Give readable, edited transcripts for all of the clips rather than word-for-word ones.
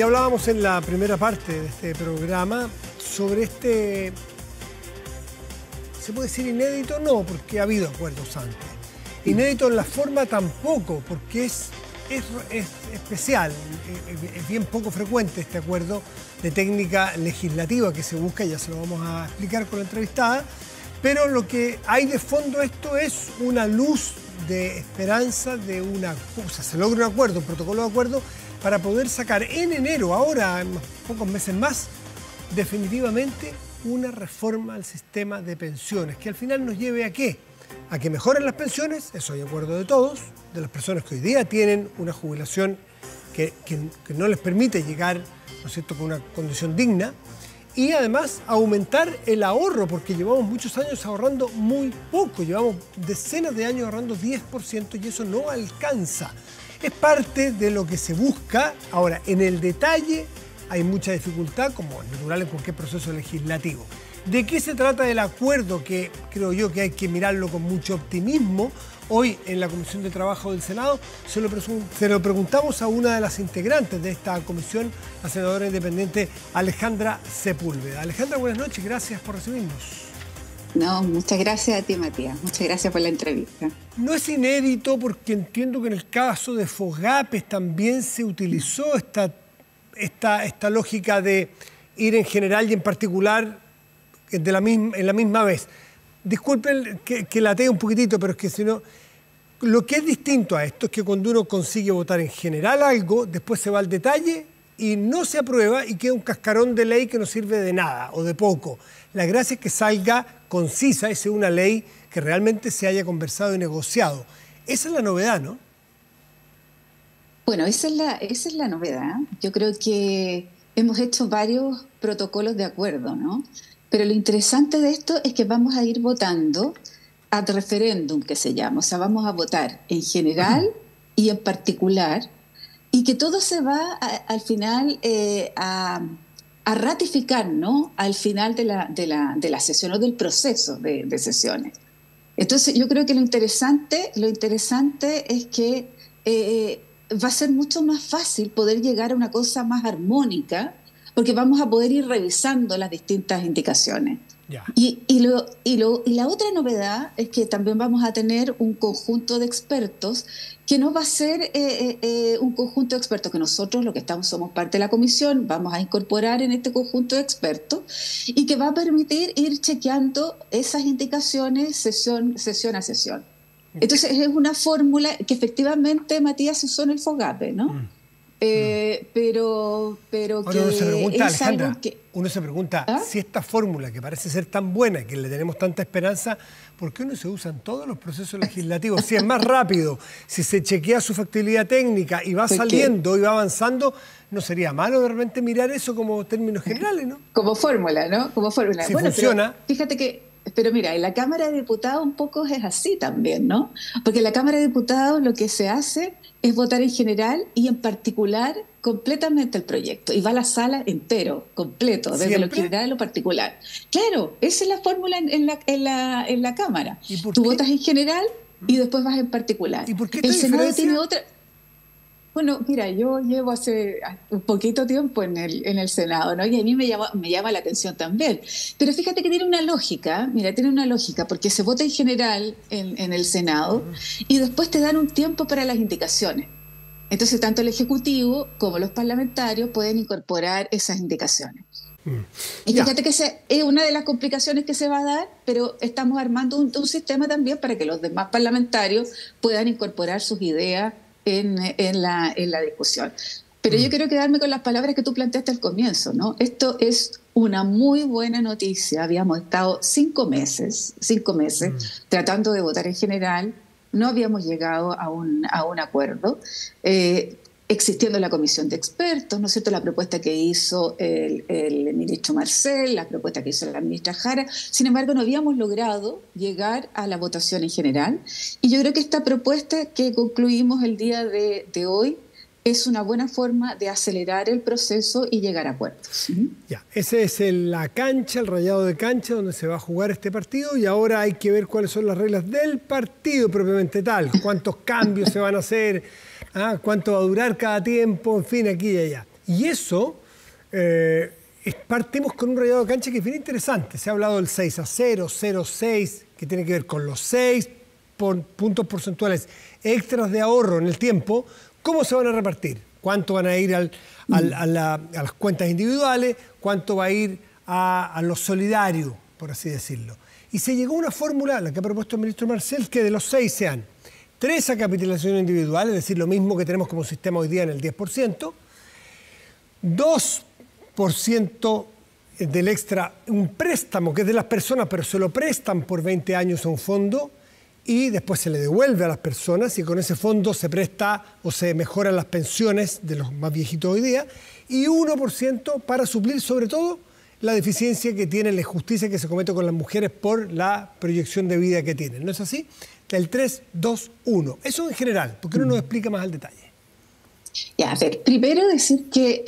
Ya hablábamos en la primera parte de este programa sobre este, ¿se puede decir inédito? No, porque ha habido acuerdos antes. Inédito en la forma tampoco, porque es especial, es bien poco frecuente este acuerdo de técnica legislativa que se busca, ya se lo vamos a explicar con la entrevistada, pero lo que hay de fondo esto es una luz de esperanza de una cosa, se logra un acuerdo, un protocolo de acuerdo para poder sacar en enero, ahora en pocos meses más, definitivamente una reforma al sistema de pensiones, que al final nos lleve ¿a qué? A que mejoren las pensiones, eso hay acuerdo de todos, de las personas que hoy día tienen una jubilación que no les permite llegar, ¿no es cierto?, con una condición digna, y además aumentar el ahorro, porque llevamos muchos años ahorrando muy poco, llevamos decenas de años ahorrando 10% y eso no alcanza. Es parte de lo que se busca. Ahora, en el detalle hay mucha dificultad, como es natural en cualquier proceso legislativo. ¿De qué se trata el acuerdo? Que creo yo que hay que mirarlo con mucho optimismo. Hoy en la Comisión de Trabajo del Senado se lo preguntamos a una de las integrantes de esta comisión, la senadora independiente Alejandra Sepúlveda. Alejandra, buenas noches, gracias por recibirnos. No, muchas gracias a ti, Matías. Muchas gracias por la entrevista. No es inédito porque entiendo que en el caso de FOGAPES también se utilizó esta lógica de ir en general y en particular en la misma vez. Disculpen que latee un poquitito, pero es que si no... Lo que es distinto a esto es que cuando uno consigue votar en general algo, después se va al detalle y no se aprueba y queda un cascarón de ley que no sirve de nada o de poco. La gracia es que salga concisa y sea una ley que realmente se haya conversado y negociado. Esa es la novedad, ¿no? Bueno, esa es la novedad. Yo creo que hemos hecho varios protocolos de acuerdo, ¿no? Pero lo interesante de esto es que vamos a ir votando ad referéndum, que se llama. O sea, vamos a votar en general y en particular, y que todo se va al final a ratificar, ¿no? Al final de la sesión o del proceso de sesiones. Entonces, yo creo que lo interesante es que va a ser mucho más fácil poder llegar a una cosa más armónica, porque vamos a poder ir revisando las distintas indicaciones. Ya. Y la otra novedad es que también vamos a tener un conjunto de expertos que no va a ser un conjunto de expertos que nosotros, los que somos parte de la comisión, vamos a incorporar en este conjunto de expertos y que va a permitir ir chequeando esas indicaciones sesión a sesión. Entonces es una fórmula que efectivamente, Matías, se usó en el FOGAPE, ¿no? Pero ahora que uno se pregunta, es Alejandra, algo que... uno se pregunta, ¿Ah? si esta fórmula que parece ser tan buena, que le tenemos tanta esperanza, ¿por qué no se usa en todos los procesos legislativos? Si es más rápido, si se chequea su factibilidad técnica y va saliendo y va avanzando, ¿no sería malo de repente mirar eso como términos generales, no? Como fórmula, ¿no? Como fórmula. Si funciona. Pero fíjate que... Pero mira, en la Cámara de Diputados un poco es así también, ¿no? Porque en la Cámara de Diputados lo que se hace es votar en general y en particular completamente el proyecto. Y va a la sala entero, completo, desde ¿Siempre? lo general a lo particular. Claro, esa es la fórmula en la Cámara. Tú votas en general y después vas en particular. ¿Y por qué esta el Senado diferencia? tiene otra... Bueno, mira, yo llevo hace un poquito tiempo en el Senado, ¿no? Y a mí me llama la atención también. Pero fíjate que tiene una lógica, porque se vota en general en el Senado y después te dan un tiempo para las indicaciones. Entonces, tanto el Ejecutivo como los parlamentarios pueden incorporar esas indicaciones. Y fíjate que esa es una de las complicaciones que se va a dar, pero estamos armando un sistema también para que los demás parlamentarios puedan incorporar sus ideas en la discusión. Pero yo quiero quedarme con las palabras que tú planteaste al comienzo, ¿no? Esto es una muy buena noticia. Habíamos estado 5 meses tratando de votar en general, no habíamos llegado a un acuerdo, existiendo la comisión de expertos, ¿no es cierto?, la propuesta que hizo el ministro Marcel, la propuesta que hizo la ministra Jara. Sin embargo, no habíamos logrado llegar a la votación en general. Y yo creo que esta propuesta que concluimos el día de hoy es una buena forma de acelerar el proceso y llegar a acuerdos. Ya, ese es la cancha, el rayado de cancha donde se va a jugar este partido y ahora hay que ver cuáles son las reglas del partido propiamente tal, cuántos cambios se van a hacer, cuánto va a durar cada tiempo, en fin, aquí y allá. Y eso, partimos con un rayado de cancha que es bien interesante. Se ha hablado del 6-0, 0-6, que tiene que ver con los 6 puntos porcentuales extras de ahorro en el tiempo. ¿Cómo se van a repartir? ¿Cuánto van a ir a las cuentas individuales? ¿Cuánto va a ir a lo solidario, por así decirlo? Y se llegó a una fórmula, la que ha propuesto el ministro Marcel, que de los 6 sean 3 a capitalización individual, es decir, lo mismo que tenemos como sistema hoy día en el 10%, 2% del extra, un préstamo que es de las personas, pero se lo prestan por 20 años a un fondo y después se le devuelve a las personas y con ese fondo se presta o se mejoran las pensiones de los más viejitos hoy día, y 1% para suplir sobre todo la deficiencia que tiene la injusticia que se comete con las mujeres por la proyección de vida que tienen. ¿No es así? El 3, 2, 1. Eso en general. ¿Por qué no nos explica más al detalle? Ya, a ver, primero decir que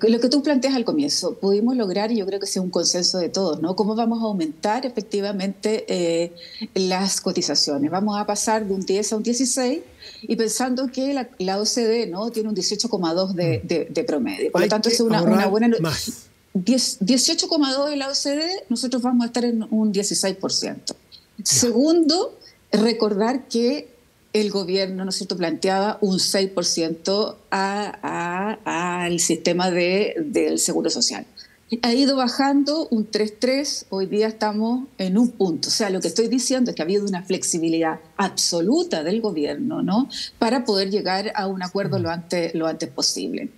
lo que tú planteas al comienzo, pudimos lograr, y yo creo que sea un consenso de todos, ¿no? ¿Cómo vamos a aumentar efectivamente las cotizaciones? Vamos a pasar de un 10 a un 16 y pensando que la OCDE, ¿no?, tiene un 18,2 de promedio. Por lo tanto, es una buena... 18,2 de la OCDE, nosotros vamos a estar en un 16%. Segundo, recordar que el gobierno, ¿no es cierto?, planteaba un 6% al sistema del Seguro Social. Ha ido bajando un 3,3, hoy día estamos en un punto. O sea, lo que estoy diciendo es que ha habido una flexibilidad absoluta del gobierno, ¿no?, para poder llegar a un acuerdo lo antes posible.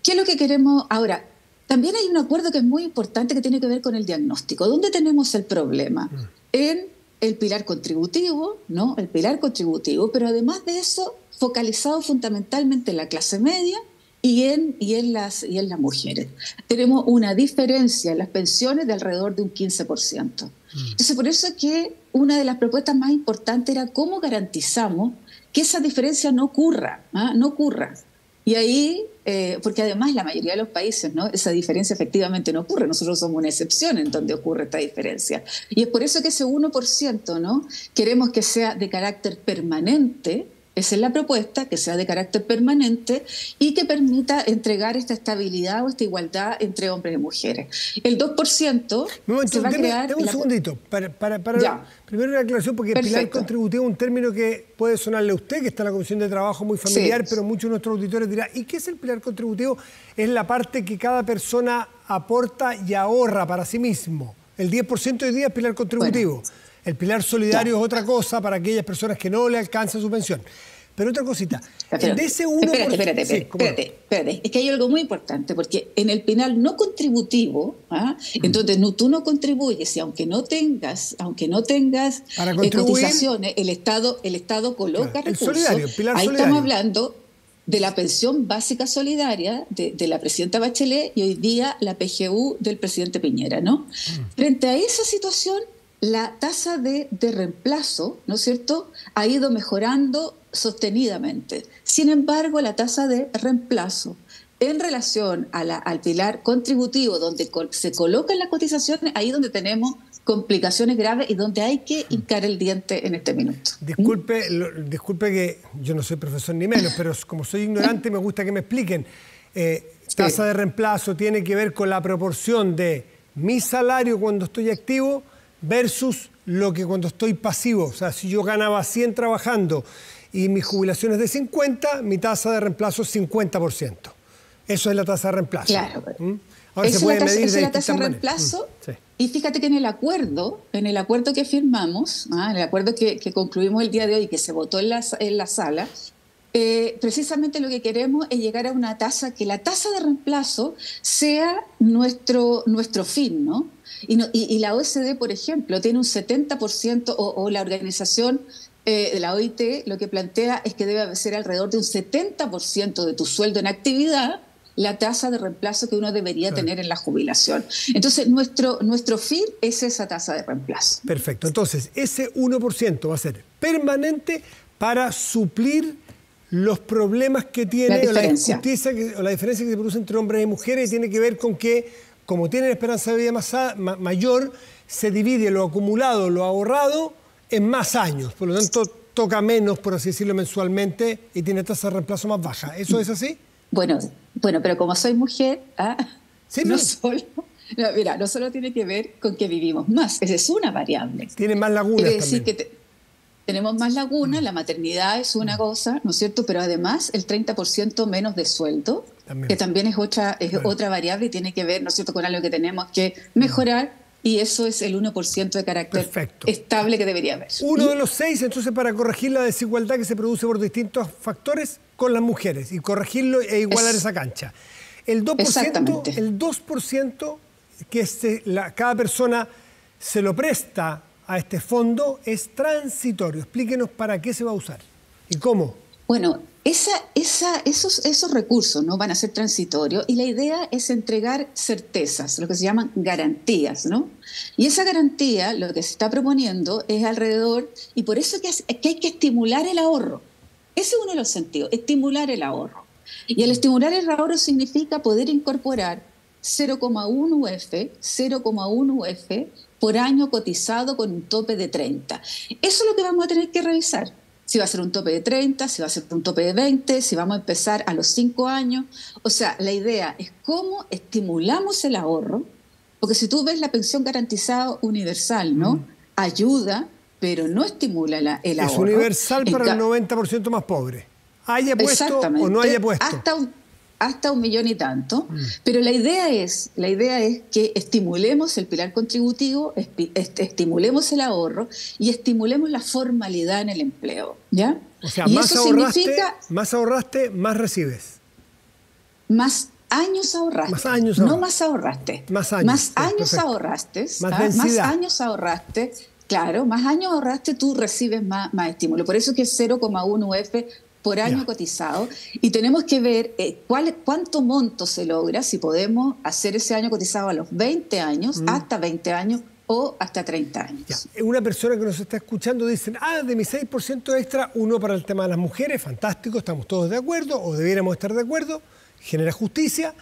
¿Qué es lo que queremos ahora? También hay un acuerdo que es muy importante que tiene que ver con el diagnóstico. ¿Dónde tenemos el problema? En el pilar contributivo, ¿no? El pilar contributivo, pero además de eso, focalizado fundamentalmente en la clase media y en las mujeres. Tenemos una diferencia en las pensiones de alrededor de un 15%. Entonces, por eso es que una de las propuestas más importantes era cómo garantizamos que esa diferencia no ocurra, no ocurra. Y ahí, porque además la mayoría de los países, ¿no?, esa diferencia efectivamente no ocurre. Nosotros somos una excepción en donde ocurre esta diferencia. Y es por eso que ese 1%, ¿no?, queremos que sea de carácter permanente. Esa es la propuesta, que sea de carácter permanente y que permita entregar esta estabilidad o esta igualdad entre hombres y mujeres. El 2% se va a crear... Dame un segundito, primero una aclaración, porque el pilar contributivo es un término que puede sonarle a usted, que está en la Comisión de Trabajo, muy familiar, sí, pero muchos de nuestros auditores dirán, ¿y qué es el pilar contributivo? Es la parte que cada persona aporta y ahorra para sí mismo. El 10% hoy día es pilar contributivo. Bueno. El pilar solidario es otra cosa para aquellas personas que no le alcanza su pensión. Pero otra cosita, pero, de ese 1%... Espérate. Es que hay algo muy importante, porque en el pilar no contributivo, entonces tú no contribuyes y aunque no tengas cotizaciones, el Estado coloca recursos. El pilar ahí solidario. Estamos hablando de la pensión básica solidaria de la presidenta Bachelet y hoy día la PGU del presidente Piñera, ¿no? Frente a esa situación, la tasa de reemplazo, ¿no es cierto?, ha ido mejorando sostenidamente. Sin embargo, la tasa de reemplazo en relación al pilar contributivo, donde se colocan las cotizaciones, ahí donde tenemos complicaciones graves y donde hay que hincar el diente en este minuto. Disculpe que yo no soy profesor ni menos, pero como soy ignorante me gusta que me expliquen. Tasa de reemplazo tiene que ver con la proporción de mi salario cuando estoy activo versus lo que cuando estoy pasivo. O sea, si yo ganaba 100 trabajando y mi jubilación es de 50, mi tasa de reemplazo es 50%. Eso es la tasa de reemplazo. Claro. Ahora se puede medir esa es la tasa de reemplazo. Sí. Y fíjate que en el acuerdo que firmamos, en el acuerdo que concluimos el día de hoy, que se votó en la sala, precisamente lo que queremos es llegar a una tasa, que la tasa de reemplazo sea nuestro fin, ¿no? Y la OECD, por ejemplo, tiene un 70%, o la organización de la OIT lo que plantea es que debe ser alrededor de un 70% de tu sueldo en actividad la tasa de reemplazo que uno debería tener en la jubilación. Entonces, nuestro fin es esa tasa de reemplazo. Perfecto. Entonces, ese 1% va a ser permanente para suplir los problemas que tiene la injusticia o la diferencia que se produce entre hombres y mujeres, y tiene que ver con que, como tienen esperanza de vida mayor, se divide lo acumulado, lo ahorrado, en más años. Por lo tanto, toca menos, por así decirlo, mensualmente y tiene tasa de reemplazo más baja. ¿Eso es así? Bueno, pero como soy mujer, Sí, no solo, no, mira, no solo tiene que ver con que vivimos más, esa es una variable. Tiene más lagunas Quiere decir también. que tenemos más lagunas, la maternidad es una cosa, ¿no es cierto? Pero además el 30% menos de sueldo, También. que también es otra variable y tiene que ver, ¿no es cierto?, con algo que tenemos que mejorar, y eso es el 1% de carácter estable que debería haber. Uno de los 6, entonces, para corregir la desigualdad que se produce por distintos factores con las mujeres y corregirlo e igualar esa cancha. El 2% que cada persona se lo presta a este fondo es transitorio. Explíquenos para qué se va a usar y cómo. Bueno, esos recursos no van a ser transitorios y la idea es entregar certezas, lo que se llaman garantías, ¿no? Y esa garantía, lo que se está proponiendo es alrededor, y por eso que hay que estimular el ahorro. Ese es uno de los sentidos, estimular el ahorro. Y el estimular el ahorro significa poder incorporar 0,1 UF por año cotizado con un tope de 30. Eso es lo que vamos a tener que revisar. Si va a ser un tope de 30, si va a ser un tope de 20, si vamos a empezar a los 5 años. O sea, la idea es cómo estimulamos el ahorro, porque si tú ves la pensión garantizada universal, ¿no? Ayuda, pero no estimula el ahorro. Es universal para el 90% más pobre. Haya puesto o no haya puesto. Hasta 1 millón y tanto. Pero la idea es que estimulemos el pilar contributivo, estimulemos el ahorro y estimulemos la formalidad en el empleo, ¿ya? O sea, y más eso ahorraste, significa más recibes. Más años ahorraste. Más años no más ahorraste. Más años. Más años ahorraste. Más densidad. Más años ahorraste. Claro, más años ahorraste, tú recibes más estímulo. Por eso es que es 0,1 UF por año cotizado. Y tenemos que ver cuánto monto se logra, si podemos hacer ese año cotizado a los 20 años, hasta 20 años o hasta 30 años. Ya. Una persona que nos está escuchando dice, de mi 6% extra, uno para el tema de las mujeres, fantástico, estamos todos de acuerdo, o debiéramos estar de acuerdo, genera justicia.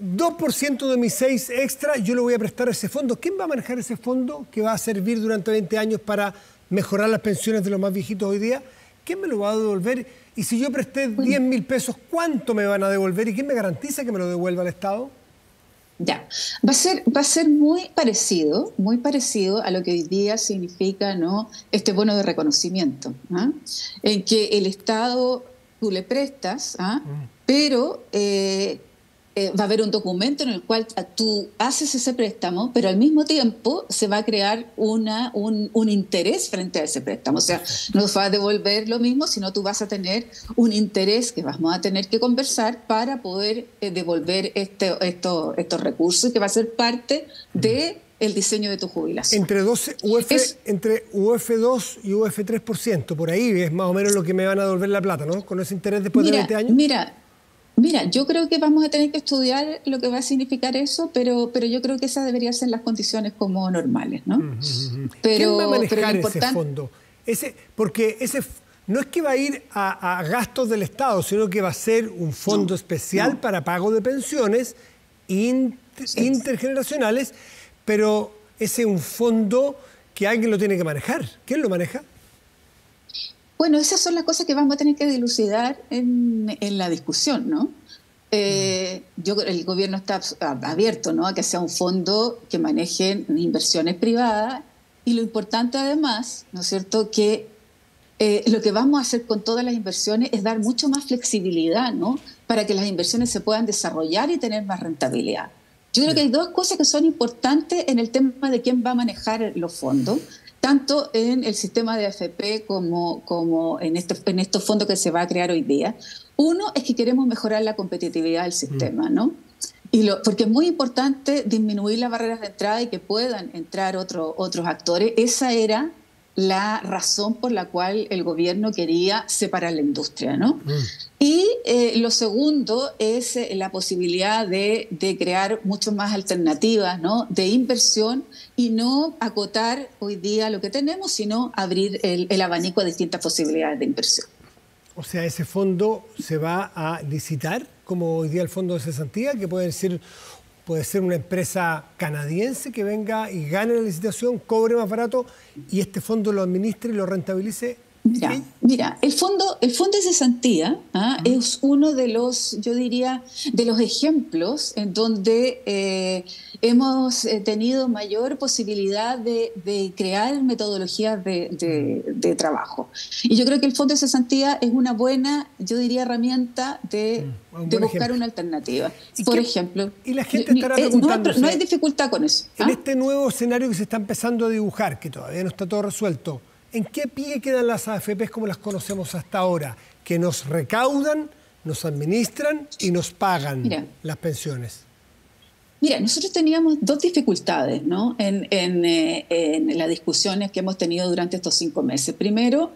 2% de mis 6 extra, yo le voy a prestar a ese fondo. ¿Quién va a manejar ese fondo que va a servir durante 20 años para mejorar las pensiones de los más viejitos hoy día? ¿Quién me lo va a devolver? Y si yo presté 10.000 pesos, ¿cuánto me van a devolver? ¿Y quién me garantiza que me lo devuelva el Estado? Ya, va a ser muy parecido a lo que hoy día significa, ¿no?, este bono de reconocimiento, en que el Estado, tú le prestas, pero va a haber un documento en el cual tú haces ese préstamo, pero al mismo tiempo se va a crear un interés frente a ese préstamo. O sea, no va a devolver lo mismo, sino tú vas a tener un interés que vamos a tener que conversar para poder devolver estos recursos, que va a ser parte del diseño de tu jubilación. Entre UF2 y UF3%, por ahí es más o menos lo que me van a devolver la plata, ¿no? Con ese interés después de 20 años. Mira, yo creo que vamos a tener que estudiar lo que va a significar eso, pero yo creo que esas deberían ser las condiciones como normales, ¿no? ¿Quién va a manejar ese fondo? Porque no es que va a ir a gastos del Estado, sino que va a ser un fondo especial para pago de pensiones intergeneracionales, pero ese es un fondo que alguien lo tiene que manejar. ¿Quién lo maneja? Bueno, esas son las cosas que vamos a tener que dilucidar en la discusión, ¿no? El gobierno está abierto, ¿no?, a que sea un fondo que maneje inversiones privadas, y lo importante además, ¿no es cierto?, que lo que vamos a hacer con todas las inversiones es dar mucho más flexibilidad, ¿no?, para que las inversiones se puedan desarrollar y tener más rentabilidad. Yo creo que hay dos cosas que son importantes en el tema de quién va a manejar los fondos, tanto en el sistema de AFP como en estos fondos que se va a crear hoy día. Uno es que queremos mejorar la competitividad del sistema, ¿no? Porque es muy importante disminuir las barreras de entrada y que puedan entrar otros actores. Esa era la razón por la cual el gobierno quería separar la industria, ¿no? Y lo segundo es la posibilidad de crear mucho más alternativas, ¿no?, de inversión, y no acotar hoy día lo que tenemos, sino abrir el abanico a distintas posibilidades de inversión. O sea, ese fondo se va a licitar, como hoy día el fondo de cesantía, que puede ser una empresa canadiense que venga y gane la licitación, cobre más barato y este fondo lo administre y lo rentabilice Mira, el fondo de cesantía es uno de los, yo diría, de los ejemplos en donde hemos tenido mayor posibilidad de crear metodologías de trabajo. Y yo creo que el fondo de cesantía es una buena, yo diría, herramienta de buscar una alternativa. Por ejemplo, y la gente estará preguntándose, no hay dificultad con eso. En este nuevo escenario que se está empezando a dibujar, que todavía no está todo resuelto, ¿en qué pie quedan las AFPs como las conocemos hasta ahora? Que nos recaudan, nos administran y nos pagan las pensiones. Mira, nosotros teníamos dos dificultades, ¿no? en las discusiones que hemos tenido durante estos 5 meses. Primero,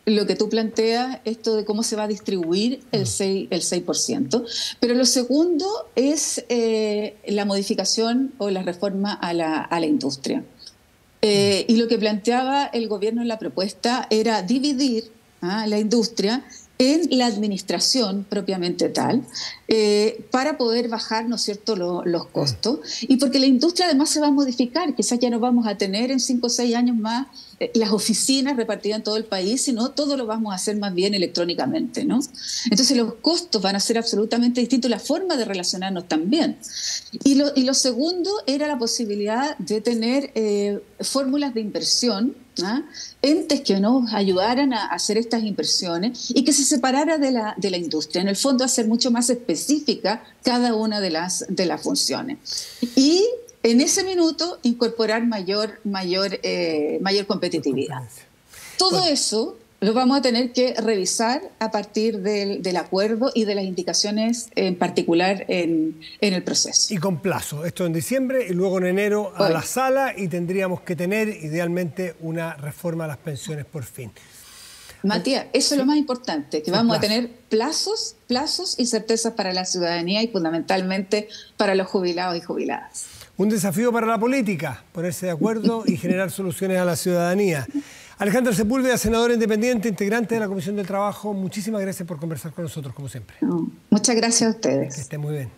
lo que tú planteas, esto de cómo se va a distribuir el 6%. Pero lo segundo es la modificación o la reforma a la industria. Y lo que planteaba el gobierno en la propuesta era dividir la industria en la administración propiamente tal, para poder bajar, ¿no es cierto?, los costos. Y porque la industria además se va a modificar, quizás ya no vamos a tener en 5 o 6 años más las oficinas repartidas en todo el país, sino todo lo vamos a hacer más bien electrónicamente, ¿no? Entonces los costos van a ser absolutamente distintos, la forma de relacionarnos también. Y lo segundo era la posibilidad de tener fórmulas de inversión, entes que nos ayudaran a hacer estas inversiones y que se separara de la industria. En el fondo, hacer mucho más específica cada una de las funciones. Y en ese minuto, incorporar mayor competitividad. Todo eso lo vamos a tener que revisar a partir del acuerdo y de las indicaciones en particular en el proceso. Y con plazo, esto en diciembre y luego en enero a la sala, y tendríamos que tener idealmente una reforma a las pensiones por fin. Matías, eso es lo más importante, que vamos a tener plazos y certezas para la ciudadanía y fundamentalmente para los jubilados y jubiladas. Un desafío para la política, ponerse de acuerdo y generar soluciones a la ciudadanía. Alejandra Sepúlveda, senadora independiente, integrante de la Comisión del Trabajo, muchísimas gracias por conversar con nosotros, como siempre. Muchas gracias a ustedes. Que esté muy bien.